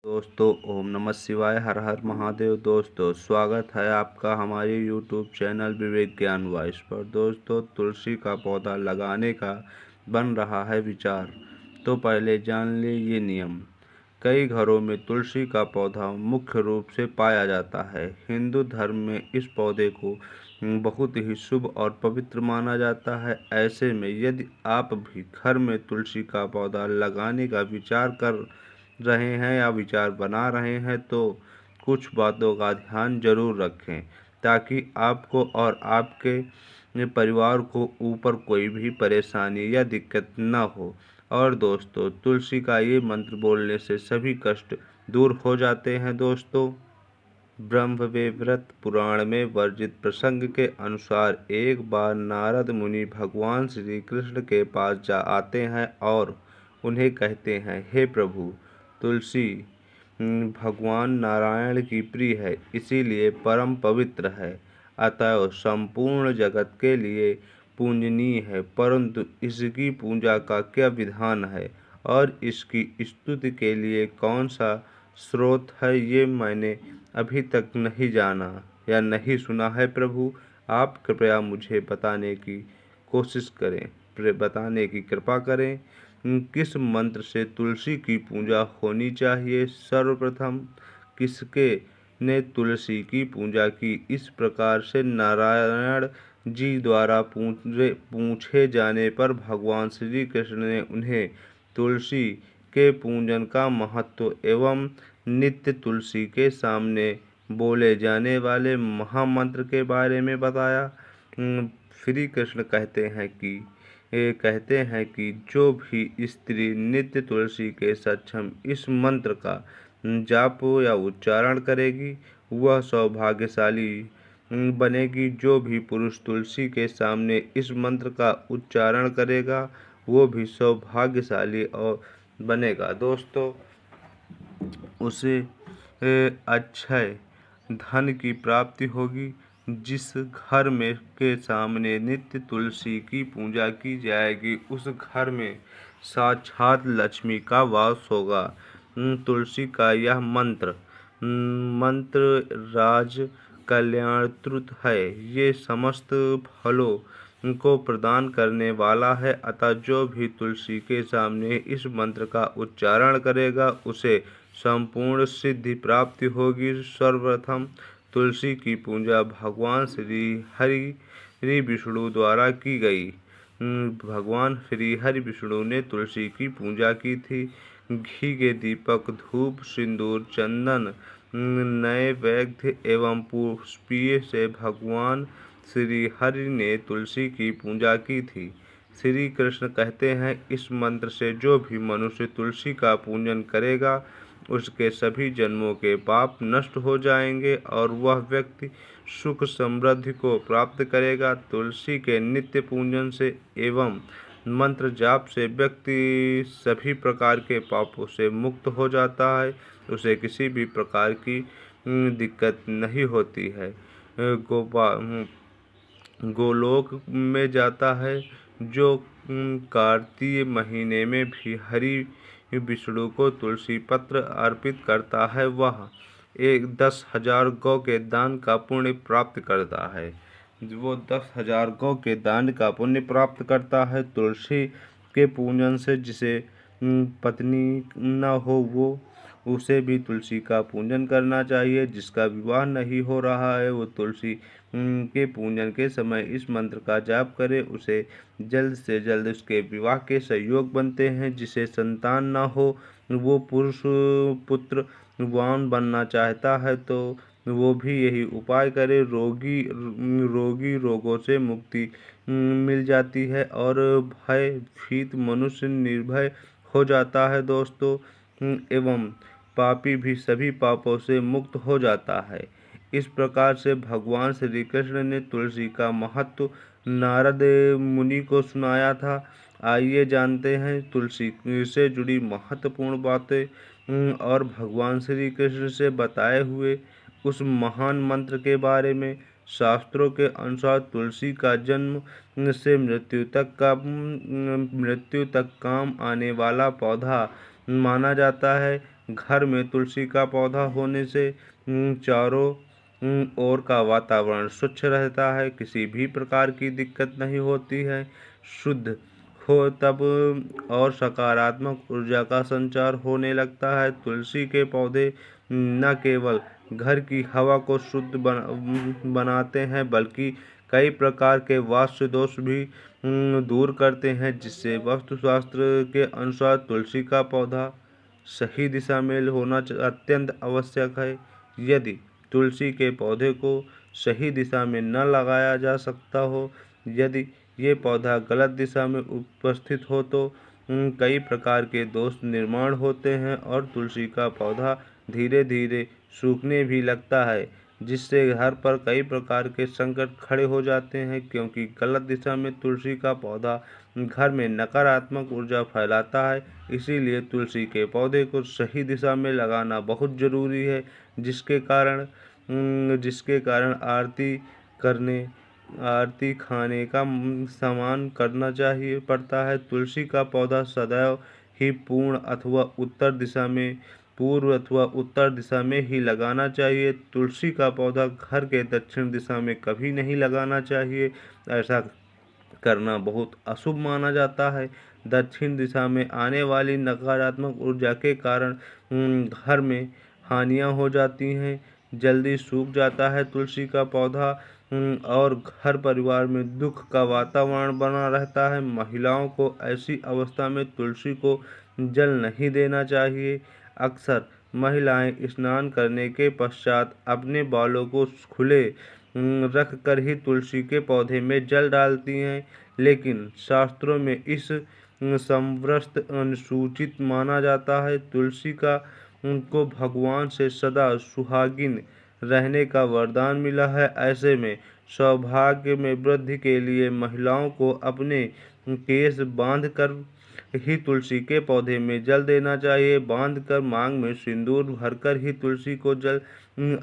दोस्तों, ओम नमः शिवाय, हर हर महादेव। दोस्तों, स्वागत है आपका हमारे यूट्यूब चैनल विवेक ज्ञान वॉइस पर। दोस्तों, तुलसी का पौधा लगाने का बन रहा है विचार, तो पहले जान ले ये नियम। कई घरों में तुलसी का पौधा मुख्य रूप से पाया जाता है। हिंदू धर्म में इस पौधे को बहुत ही शुभ और पवित्र माना जाता है। ऐसे में यदि आप भी घर में तुलसी का पौधा लगाने का विचार कर रहे हैं या विचार बना रहे हैं, तो कुछ बातों का ध्यान जरूर रखें, ताकि आपको और आपके परिवार को ऊपर कोई भी परेशानी या दिक्कत न हो। और दोस्तों, तुलसी का ये मंत्र बोलने से सभी कष्ट दूर हो जाते हैं। दोस्तों, ब्रह्मवैवर्त पुराण में वर्णित प्रसंग के अनुसार एक बार नारद मुनि भगवान श्री कृष्ण के पास जा आते हैं और उन्हें कहते हैं, हे प्रभु, तुलसी भगवान नारायण की प्रिय है, इसीलिए परम पवित्र है, अतः संपूर्ण जगत के लिए पूजनीय है, परंतु इसकी पूजा का क्या विधान है और इसकी स्तुति के लिए कौन सा स्रोत है, ये मैंने अभी तक नहीं जाना या नहीं सुना है। प्रभु, आप कृपया मुझे बताने की कोशिश करें, बताने की कृपा करें। किस मंत्र से तुलसी की पूजा होनी चाहिए? सर्वप्रथम, किसके ने तुलसी की पूजा की? इस प्रकार से नारायण जी द्वारा पूछे जाने पर भगवान श्री कृष्ण ने उन्हें तुलसी के पूजन का महत्व एवं नित्य तुलसी के सामने बोले जाने वाले महामंत्र के बारे में बताया। श्री कृष्ण कहते हैं कि जो भी स्त्री नित्य तुलसी के सक्षम इस मंत्र का जाप या उच्चारण करेगी, वह सौभाग्यशाली बनेगी। जो भी पुरुष तुलसी के सामने इस मंत्र का उच्चारण करेगा, वो भी सौभाग्यशाली और बनेगा। दोस्तों, उसे अक्षय धन की प्राप्ति होगी। जिस घर में के सामने नित्य तुलसी की पूजा की जाएगी, उस घर में साक्षात लक्ष्मी का वास होगा। तुलसी का यह मंत्र राज कल्याणकृत है। ये समस्त फलों को प्रदान करने वाला है, अतः जो भी तुलसी के सामने इस मंत्र का उच्चारण करेगा, उसे संपूर्ण सिद्धि प्राप्ति होगी। सर्वप्रथम तुलसी की पूजा भगवान श्री हरि विष्णु द्वारा की गई। भगवान श्री हरि विष्णु ने तुलसी की पूजा की थी। घी के दीपक, धूप, सिंदूर, चंदन, नैवेद्य एवं पुष्पीय से भगवान श्री हरि ने तुलसी की पूजा की थी। श्री कृष्ण कहते हैं, इस मंत्र से जो भी मनुष्य तुलसी का पूजन करेगा, उसके सभी जन्मों के पाप नष्ट हो जाएंगे और वह व्यक्ति सुख समृद्धि को प्राप्त करेगा। तुलसी के नित्य पूजन से एवं मंत्र जाप से व्यक्ति सभी प्रकार के पापों से मुक्त हो जाता है। उसे किसी भी प्रकार की दिक्कत नहीं होती है। गोलोक में जाता है। जो कार्तिक महीने में भी हरि विष्णु को तुलसी पत्र अर्पित करता है, वह 10,000 गौ के दान का पुण्य प्राप्त करता है। वो 10,000 गौ के दान का पुण्य प्राप्त करता है। तुलसी के पूजन से जिसे पत्नी न हो, वो उसे भी तुलसी का पूजन करना चाहिए। जिसका विवाह नहीं हो रहा है, वो तुलसी के पूजन के समय इस मंत्र का जाप करे, उसे जल्द से जल्द उसके विवाह के संयोग बनते हैं। जिसे संतान न हो, वो पुरुष पुत्रवान बनना चाहता है, तो वो भी यही उपाय करे। रोगों से मुक्ति मिल जाती है और भयभीत मनुष्य निर्भय हो जाता है। दोस्तों, एवं पापी भी सभी पापों से मुक्त हो जाता है। इस प्रकार से भगवान श्री कृष्ण ने तुलसी का महत्व नारद मुनि को सुनाया था। आइए जानते हैं तुलसी से जुड़ी महत्वपूर्ण बातें और भगवान श्री कृष्ण से बताए हुए उस महान मंत्र के बारे में। शास्त्रों के अनुसार तुलसी का जन्म से मृत्यु तक काम आने वाला पौधा माना जाता है। घर में तुलसी का पौधा होने से चारों ओर का वातावरण स्वच्छ रहता है, किसी भी प्रकार की दिक्कत नहीं होती है, शुद्ध हो तब और सकारात्मक ऊर्जा का संचार होने लगता है। तुलसी के पौधे न केवल घर की हवा को शुद्ध बनाते हैं बल्कि कई प्रकार के वास्तु दोष भी दूर करते हैं, जिससे वास्तुशास्त्र के अनुसार तुलसी का पौधा सही दिशा में होना अत्यंत आवश्यक है। यदि तुलसी के पौधे को सही दिशा में न लगाया जा सकता हो, यदि ये पौधा गलत दिशा में उपस्थित हो तो कई प्रकार के दोष निर्माण होते हैं और तुलसी का पौधा धीरे धीरे सूखने भी लगता है, जिससे घर पर कई प्रकार के संकट खड़े हो जाते हैं, क्योंकि गलत दिशा में तुलसी का पौधा घर में नकारात्मक ऊर्जा फैलाता है। इसीलिए तुलसी के पौधे को सही दिशा में लगाना बहुत ज़रूरी है, जिसके कारण आरती खाने का सामान करना चाहिए पड़ता है। तुलसी का पौधा सदैव ही पूर्व अथवा उत्तर दिशा में ही लगाना चाहिए। तुलसी का पौधा घर के दक्षिण दिशा में कभी नहीं लगाना चाहिए, ऐसा करना बहुत अशुभ माना जाता है। दक्षिण दिशा में आने वाली नकारात्मक ऊर्जा के कारण घर में हानियां हो जाती हैं, जल्दी सूख जाता है तुलसी का पौधा और घर परिवार में दुख का वातावरण बना रहता है। महिलाओं को ऐसी अवस्था में तुलसी को जल नहीं देना चाहिए। अक्सर महिलाएं स्नान करने के पश्चात अपने बालों को खुले रख कर ही तुलसी के पौधे में जल डालती हैं, लेकिन शास्त्रों में इस संवृत अनुसूचित माना जाता है। तुलसी का उनको भगवान से सदा सुहागिन रहने का वरदान मिला है। ऐसे में सौभाग्य में वृद्धि के लिए महिलाओं को अपने केस बांध कर ही तुलसी के पौधे में जल देना चाहिए। बांध कर मांग में सिंदूर भरकर ही तुलसी को जल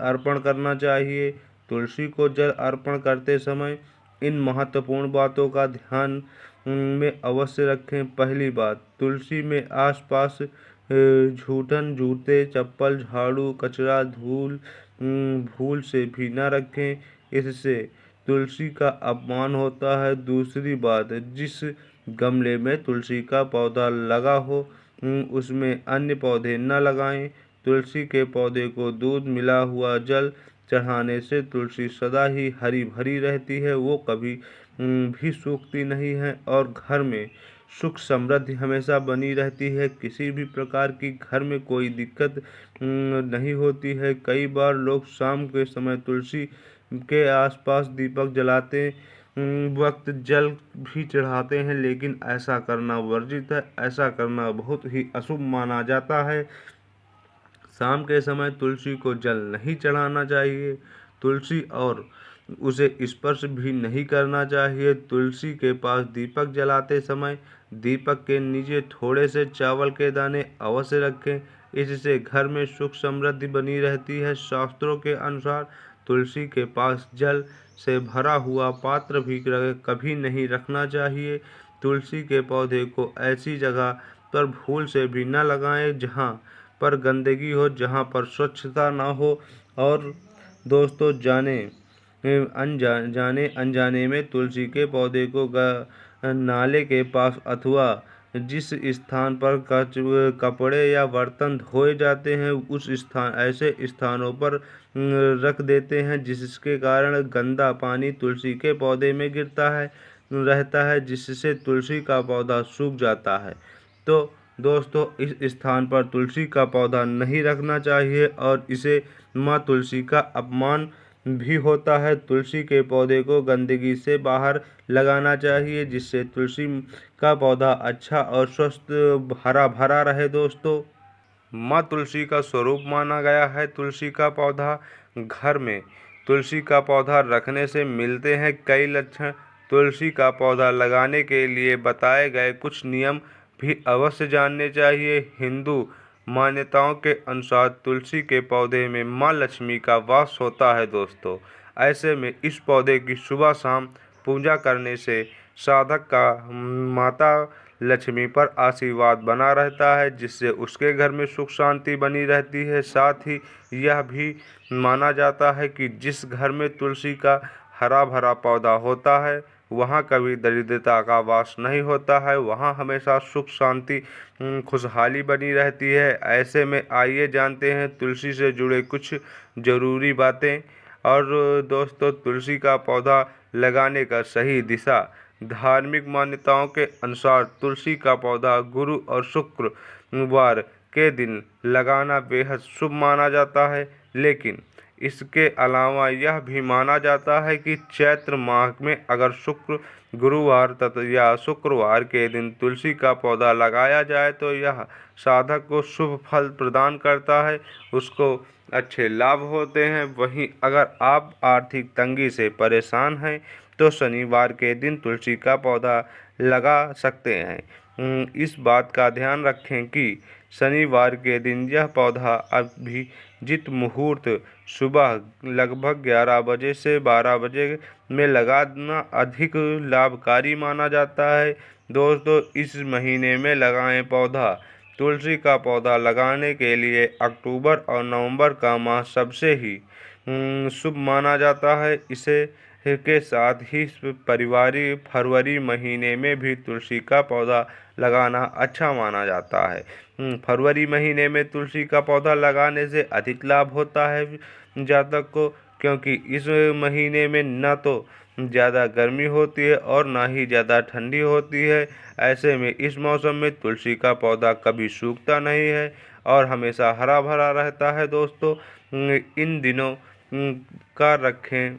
अर्पण करना चाहिए। तुलसी को जल अर्पण करते समय इन महत्वपूर्ण बातों का ध्यान में अवश्य रखें। पहली बात, तुलसी में आसपास जूठन, जूते, चप्पल, झाड़ू, कचरा, भूल से भी न रखें, इससे तुलसी का अपमान होता है। दूसरी बात, जिस गमले में तुलसी का पौधा लगा हो उसमें अन्य पौधे न लगाएं। तुलसी के पौधे को दूध मिला हुआ जल चढ़ाने से तुलसी सदा ही हरी भरी रहती है, वो कभी भी सूखती नहीं है और घर में सुख समृद्धि हमेशा बनी रहती है। किसी भी प्रकार की घर में कोई दिक्कत नहीं होती है। कई बार लोग शाम के समय तुलसी के आसपास दीपक जलाते वक्त जल भी चढ़ाते हैं, लेकिन ऐसा करना वर्जित है, ऐसा करना बहुत ही अशुभ माना जाता है। शाम के समय तुलसी को जल नहीं चढ़ाना चाहिए, तुलसी और उसे स्पर्श भी नहीं करना चाहिए। तुलसी के पास दीपक जलाते समय दीपक के नीचे थोड़े से चावल के दाने अवश्य रखें, इससे घर में सुख समृद्धि बनी रहती है। शास्त्रों के अनुसार तुलसी के पास जल से भरा हुआ पात्र भी कभी नहीं रखना चाहिए। तुलसी के पौधे को ऐसी जगह पर भूल से भी न लगाएं जहां पर गंदगी हो, जहां पर स्वच्छता ना हो। और दोस्तों, जाने अनजाने में तुलसी के पौधे को नाले के पास अथवा जिस स्थान पर कपड़े या बर्तन धोए जाते हैं उस ऐसे स्थानों पर रख देते हैं, जिसके कारण गंदा पानी तुलसी के पौधे में गिरता रहता है, जिससे तुलसी का पौधा सूख जाता है। तो दोस्तों, इस स्थान पर तुलसी का पौधा नहीं रखना चाहिए और इसे माँ तुलसी का अपमान भी होता है। तुलसी के पौधे को गंदगी से बाहर लगाना चाहिए, जिससे तुलसी का पौधा अच्छा और स्वस्थ हरा भरा रहे। दोस्तों, माँ तुलसी का स्वरूप माना गया है तुलसी का पौधा। घर में तुलसी का पौधा रखने से मिलते हैं कई लक्षण। तुलसी का पौधा लगाने के लिए बताए गए कुछ नियम भी अवश्य जानने चाहिए। हिंदू मान्यताओं के अनुसार तुलसी के पौधे में माँ लक्ष्मी का वास होता है। दोस्तों, ऐसे में इस पौधे की सुबह शाम पूजा करने से साधक का माता लक्ष्मी पर आशीर्वाद बना रहता है, जिससे उसके घर में सुख शांति बनी रहती है। साथ ही यह भी माना जाता है कि जिस घर में तुलसी का हरा भरा पौधा होता है वहाँ कभी दरिद्रता का वास नहीं होता है, वहाँ हमेशा सुख शांति खुशहाली बनी रहती है। ऐसे में आइए जानते हैं तुलसी से जुड़े कुछ ज़रूरी बातें। और दोस्तों, तुलसी का पौधा लगाने का सही दिशा। धार्मिक मान्यताओं के अनुसार तुलसी का पौधा गुरु और शुक्रवार के दिन लगाना बेहद शुभ माना जाता है, लेकिन इसके अलावा यह भी माना जाता है कि चैत्र माह में अगर गुरुवार तथा या शुक्रवार के दिन तुलसी का पौधा लगाया जाए तो यह साधक को शुभ फल प्रदान करता है, उसको अच्छे लाभ होते हैं। वहीं अगर आप आर्थिक तंगी से परेशान हैं तो शनिवार के दिन तुलसी का पौधा लगा सकते हैं। इस बात का ध्यान रखें कि शनिवार के दिन यह पौधा अभिजित मुहूर्त सुबह लगभग 11 बजे से 12 बजे में लगाना अधिक लाभकारी माना जाता है। दोस्तों, इस महीने में लगाएं पौधा। तुलसी का पौधा लगाने के लिए अक्टूबर और नवंबर का माह सबसे ही शुभ माना जाता है। इसे के साथ ही पारिवारिक फरवरी महीने में भी तुलसी का पौधा लगाना अच्छा माना जाता है। फरवरी महीने में तुलसी का पौधा लगाने से अधिक लाभ होता है जातक को, क्योंकि इस महीने में न तो ज़्यादा गर्मी होती है और ना ही ज़्यादा ठंडी होती है। ऐसे में इस मौसम में तुलसी का पौधा कभी सूखता नहीं है और हमेशा हरा भरा रहता है। दोस्तों, इन दिनों का रखें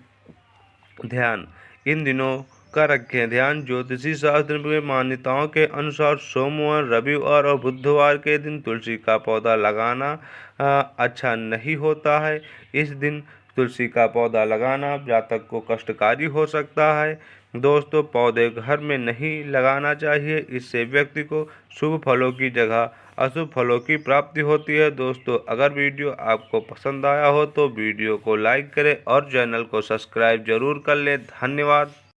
ध्यान इन दिनों का रखें ध्यान। ज्योतिषी शास्त्र में मान्यताओं के अनुसार सोमवार, रविवार और बुधवार के दिन तुलसी का पौधा लगाना अच्छा नहीं होता है। इस दिन तुलसी का पौधा लगाना जातक को कष्टकारी हो सकता है। दोस्तों, पौधे घर में नहीं लगाना चाहिए, इससे व्यक्ति को शुभ फलों की जगह अशुभ फलों की प्राप्ति होती है। दोस्तों, अगर वीडियो आपको पसंद आया हो तो वीडियो को लाइक करें और चैनल को सब्सक्राइब जरूर कर लें। धन्यवाद।